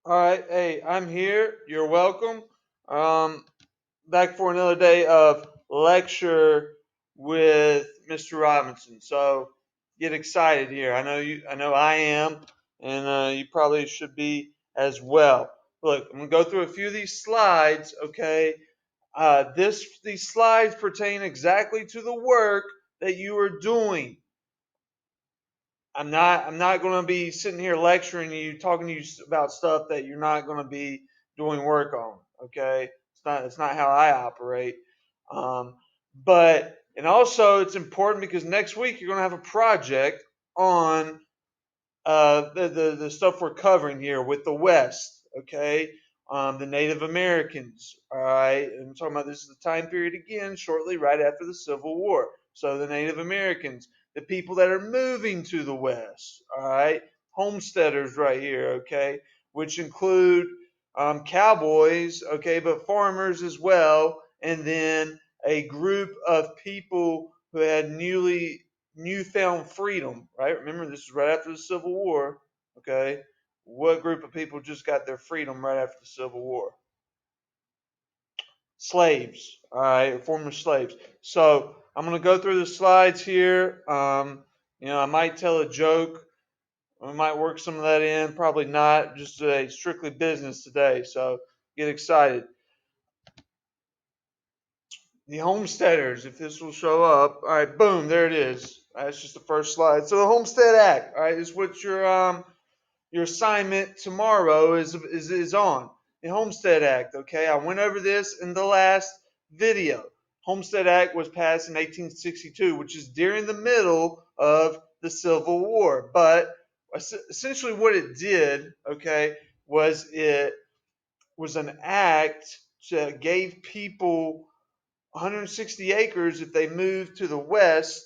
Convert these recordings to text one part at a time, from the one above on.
All right, hey, I'm here. You're welcome. Um, Back for another day of lecture with Mr. Robinson. So get excited here. I know you. I know I am, and you probably should be as well. Look, I'm gonna go through a few of these slides. Okay, these slides pertain exactly to the work that you are doing. I'm not going to be sitting here lecturing you, talking to you about stuff that you're not going to be doing work on. Okay, it's not how I operate. Um, but and also it's important because next week you're going to have a project on the stuff we're covering here with the West, okay? The Native Americans, all right? And I'm talking about this is the time period again, shortly right after the Civil War. So the Native Americans, the people that are moving to the West, all right? Homesteaders right here, okay? Which include cowboys, okay, but farmers as well, and then a group of people who had newfound freedom, right? Remember, this is right after the Civil War. Okay, what group of people just got their freedom right after the Civil War? Slaves. All right, former slaves. So I'm going to go through the slides here. I might tell a joke. We might work some of that in. Probably not. Just a strictly business today. So get excited. The Homesteaders, if this will show up. All right, boom, there it is. That's just the first slide. So the Homestead Act, all right, is what your assignment tomorrow is on. The Homestead Act, okay? I went over this in the last video. Homestead Act was passed in 1862, which is during the middle of the Civil War. But essentially what it did, okay, was it was an act that gave people 160 acres if they move to the west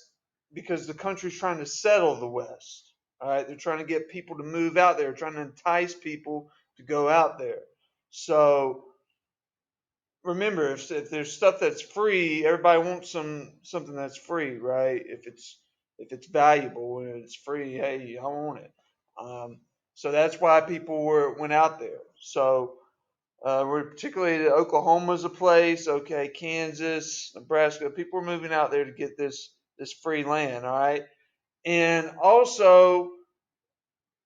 because the country's trying to settle the west. All right, they're trying to get people to move out there, trying to entice people to go out there. So remember, if there's stuff that's free, everybody wants something that's free, right? If it's valuable and it's free, hey, I want it. Um, so that's why people went out there. So we're particularly Oklahoma's a place. Okay, Kansas, Nebraska. People are moving out there to get this free land. All right, and also,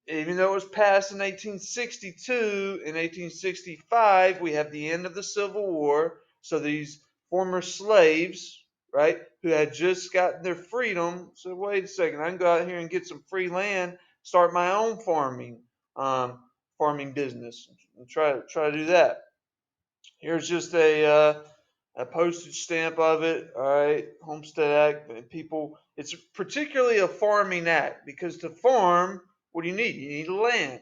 even though it was passed in 1862, in 1865 we have the end of the Civil War. So these former slaves, right, who had just gotten their freedom, said, "Wait a second, I can go out here and get some free land, start my own um, farming business, and try to do that." Here's just a postage stamp of it. All right, Homestead Act. People, it's particularly a farming act because to farm, what do you need? You need land.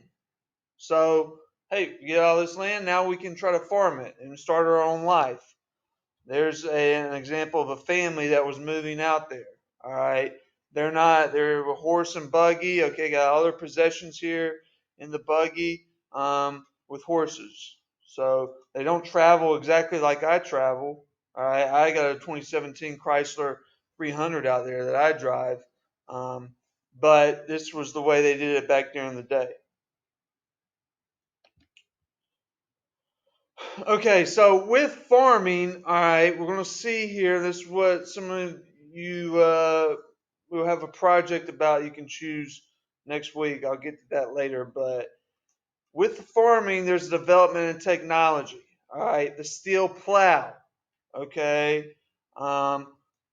So, hey, we get all this land. Now we can try to farm it and start our own life. There's an example of a family that was moving out there. All right, they're a horse and buggy. Okay, got all their possessions here in the buggy with horses. So they don't travel exactly like I travel. All right, I got a 2017 Chrysler 300 out there that I drive. Um, but this was the way they did it back during the day. Okay, so with farming, all right, we're going to see here. This is what some of you will have a project about. You can choose next week. I'll get to that later. But with farming, there's development in technology. All right, the steel plow. Okay, um,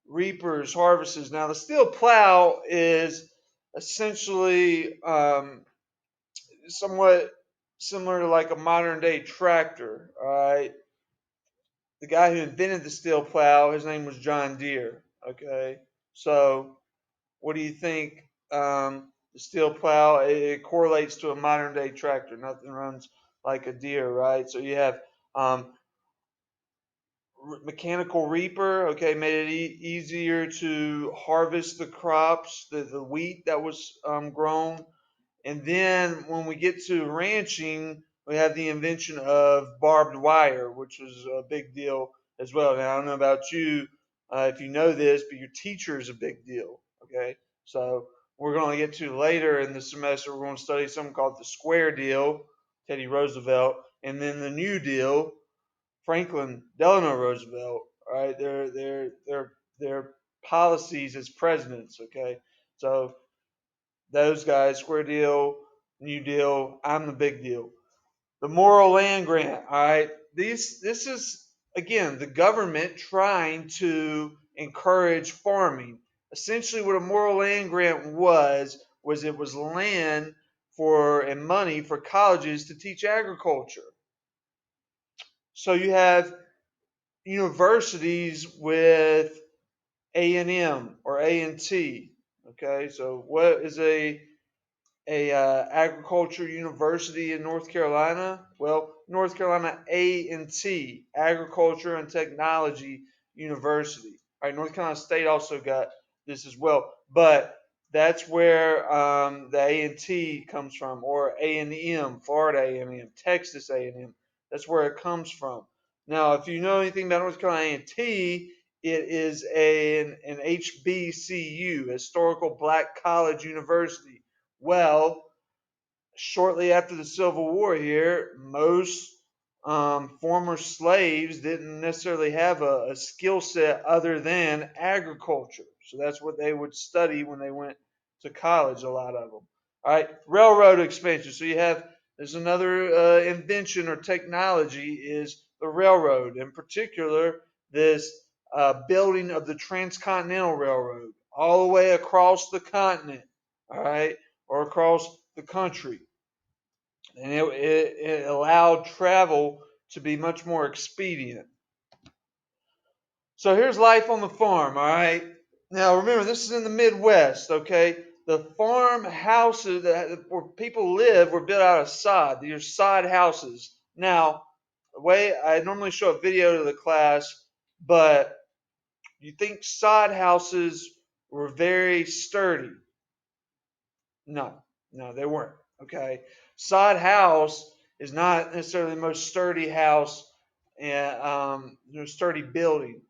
reapers, harvesters. Now, the steel plow is essentially somewhat similar to like a modern day tractor. All right, the guy who invented the steel plow, his name was John Deere. Okay, so what do you think? The steel plow it correlates to a modern day tractor. Nothing runs like a Deere, right? So you have um, mechanical reaper. Okay, made it easier to harvest the crops, the wheat that was grown. And then when we get to ranching, we have the invention of barbed wire, which was a big deal as well. Now, I don't know about you if you know this, but your teacher is a big deal. Okay. So we're going to get to later in the semester, we're going to study something called the square deal. Teddy Roosevelt, and then the New Deal, Franklin Delano Roosevelt. All right, their policies as presidents. Okay, so those guys, Square Deal, New Deal. I'm the big deal. The Moral Land Grant. All right, this is again the government trying to encourage farming. Essentially, what a Moral Land Grant was it was land for and money for colleges to teach agriculture. So you have universities with A&M or A&T. Okay, so what is a agriculture university in North Carolina? Well, North Carolina A&T, Agriculture and Technology University. All right, North Carolina State also got this as well, but that's where the A&T comes from, or A&M, Florida A&M, Texas A&M. That's where it comes from. Now, if you know anything about North Carolina A&T, it is an HBCU, Historical Black College University. Well, shortly after the Civil War here, most former slaves didn't necessarily have a skill set other than agriculture. So that's what they would study when they went to college, a lot of them. All right, railroad expansion. So there's another invention or technology is the railroad. In particular, this building of the Transcontinental Railroad all the way across the continent. All right, or across the country. And it allowed travel to be much more expedient. So here's life on the farm, all right? Now remember, this is in the Midwest, okay? The farm houses where people live were built out of sod. These are sod houses. Now, the way I normally show a video to the class, but you think sod houses were very sturdy. No, no, they weren't. Okay, sod house is not necessarily the most sturdy house and sturdy building.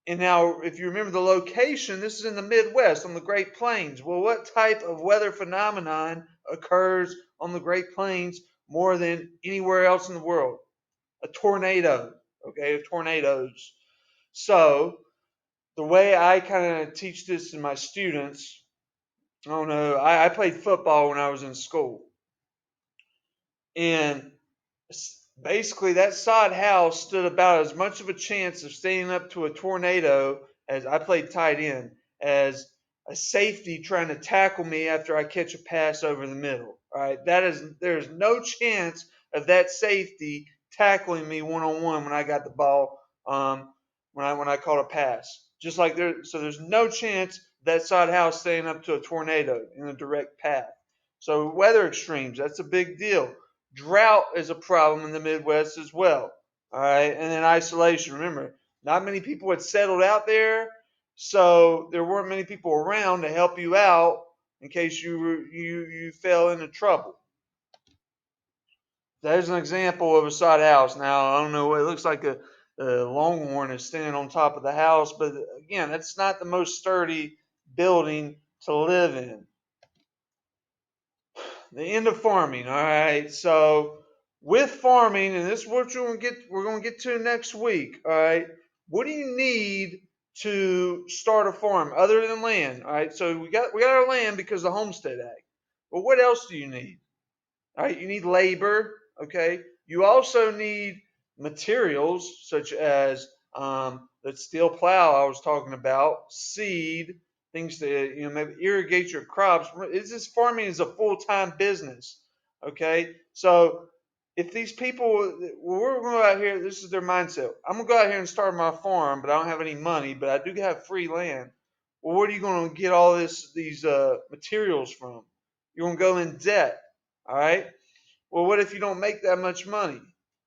And now, if you remember the location, this is in the Midwest on the Great Plains. Well, what type of weather phenomenon occurs on the Great Plains more than anywhere else in the world? A tornado. Okay, tornadoes. So the way I kind of teach this to my students, I don't know. I played football when I was in school. And basically, that sod house stood about as much of a chance of standing up to a tornado as I played tight end, as a safety trying to tackle me after I catch a pass over the middle. All right, there's no chance of that safety tackling me one on one when I got the ball, when I caught a pass. Just like there's no chance that sod house staying up to a tornado in a direct path. So weather extremes, that's a big deal. Drought is a problem in the Midwest as well. All right, and then isolation. Remember, not many people had settled out there, so there weren't many people around to help you out in case you fell into trouble. There's an example of a sod house. Now I don't know. It looks like a longhorn is standing on top of the house, but again, that's not the most sturdy building to live in. The end of farming. All right. So with farming, and this is what we're gonna get to next week. All right. What do you need to start a farm other than land? All right. So we got our land because of the Homestead Act. But what else do you need? All right. You need labor. Okay. You also need materials such as the steel plow I was talking about, seed, things to maybe irrigate your crops. This farming is a full-time business. Okay, so if these people, we're going to go out here, this is their mindset. I'm going to go out here and start my farm, but I don't have any money, but I do have free land. Well, where are you going to get all these materials from? You're going to go in debt. All right. Well, what if you don't make that much money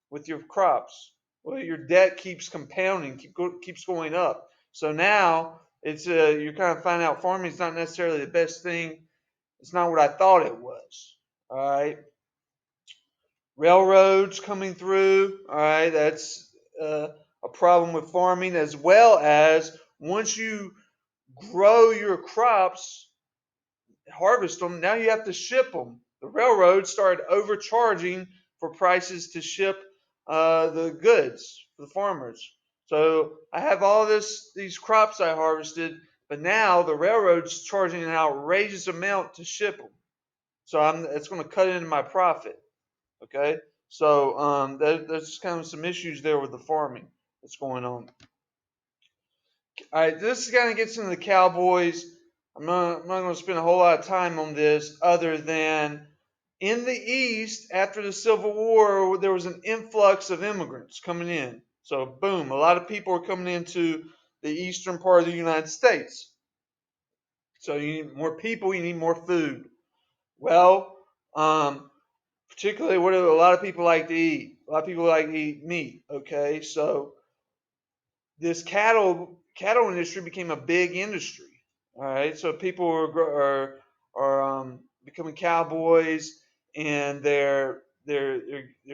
with your crops? Well, your debt keeps compounding, keeps going up. So now you're kind of finding out farming is not necessarily the best thing. It's not what I thought it was. All right, railroads coming through. All right, that's a problem with farming, as well as once you grow your crops, harvest them. Now you have to ship them. The railroads started overcharging for prices to ship the goods for the farmers. So I have all these crops I harvested, but now the railroad's charging an outrageous amount to ship them. So it's going to cut into my profit. Okay, so there's kind of some issues there with the farming that's going on. All right, this kind of gets into the Cowboys. I'm not going to spend a whole lot of time on this, other than in the East after the Civil War, there was an influx of immigrants coming in. So boom, a lot of people are coming into the eastern part of the United States. So you need more people, you need more food. Well, particularly what do a lot of people like to eat? A lot of people like to eat meat. Okay, so this cattle industry became a big industry. All right, so people are becoming cowboys, and they're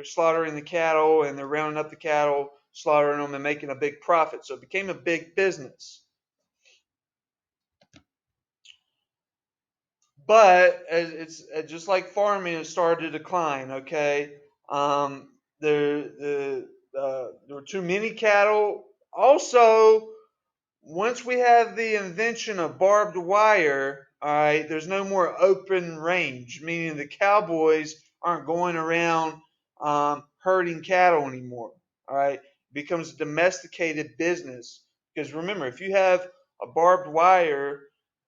slaughtering the cattle, and they're rounding up the cattle, slaughtering them, and making a big profit. So it became a big business. But it's just like farming, it started to decline. Okay, there were too many cattle. Also, once we have the invention of barbed wire, all right, there's no more open range, meaning the cowboys aren't going around herding cattle anymore. All right, it becomes a domesticated business. Because remember, if you have a barbed wire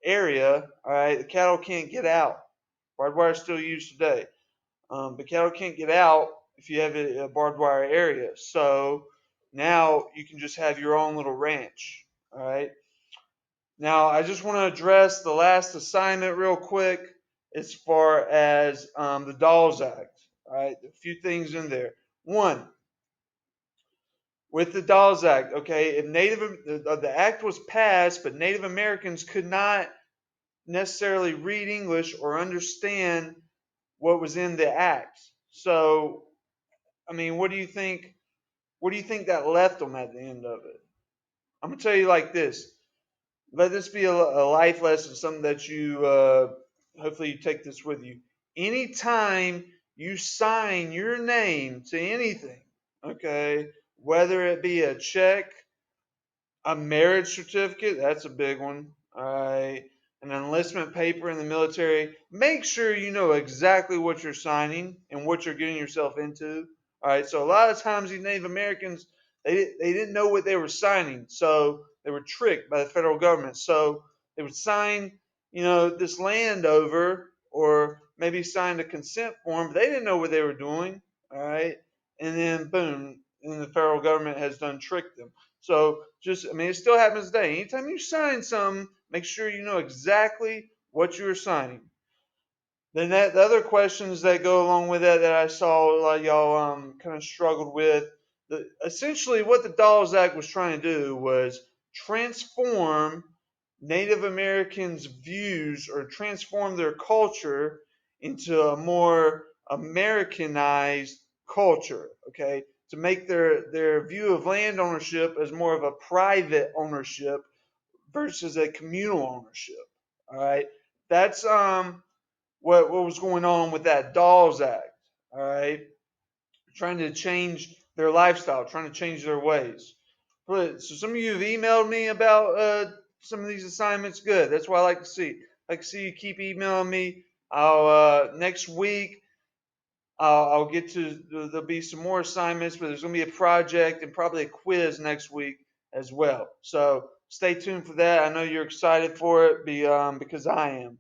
area, all right, the cattle can't get out. Barbed wire is still used today, but cattle can't get out if you have a barbed wire area. So now you can just have your own little ranch. All right. Now, I just want to address the last assignment real quick as far as the Dolls Act. All right, a few things in there. One, with the Dolls Act, okay, if the act was passed, but Native Americans could not necessarily read English or understand what was in the act. So, I mean, what do you think? What do you think that left them at the end of it? I'm gonna tell you like this. Let this be a life lesson, something that you hopefully you take this with you. Anytime you sign your name to anything, okay, whether it be a check, a marriage certificate, that's a big one. All right. An enlistment paper in the military. Make sure you know exactly what you're signing and what you're getting yourself into. All right. So a lot of times these Native Americans, they didn't know what they were signing. So they were tricked by the federal government. So they would sign, this land over, or maybe sign a consent form, but they didn't know what they were doing. All right. And then boom, and the federal government has done tricked them. So it still happens today. Anytime you sign something, make sure you know exactly what you're signing. Then the other questions that go along with that I saw a lot of y'all kind of struggled with. Essentially, what the Dolls Act was trying to do was transform Native Americans' views, or transform their culture into a more Americanized culture. Okay, to make their view of land ownership as more of a private ownership versus a communal ownership. All right, that's what was going on with that Dolls Act. All right, trying to change their lifestyle, trying to change their ways. So some of you have emailed me about some of these assignments. Good. That's what I like to see. I like to see you keep emailing me. I'll next week I'll get to, there'll be some more assignments, but there's going to be a project and probably a quiz next week as well. So stay tuned for that. I know you're excited for it because I am.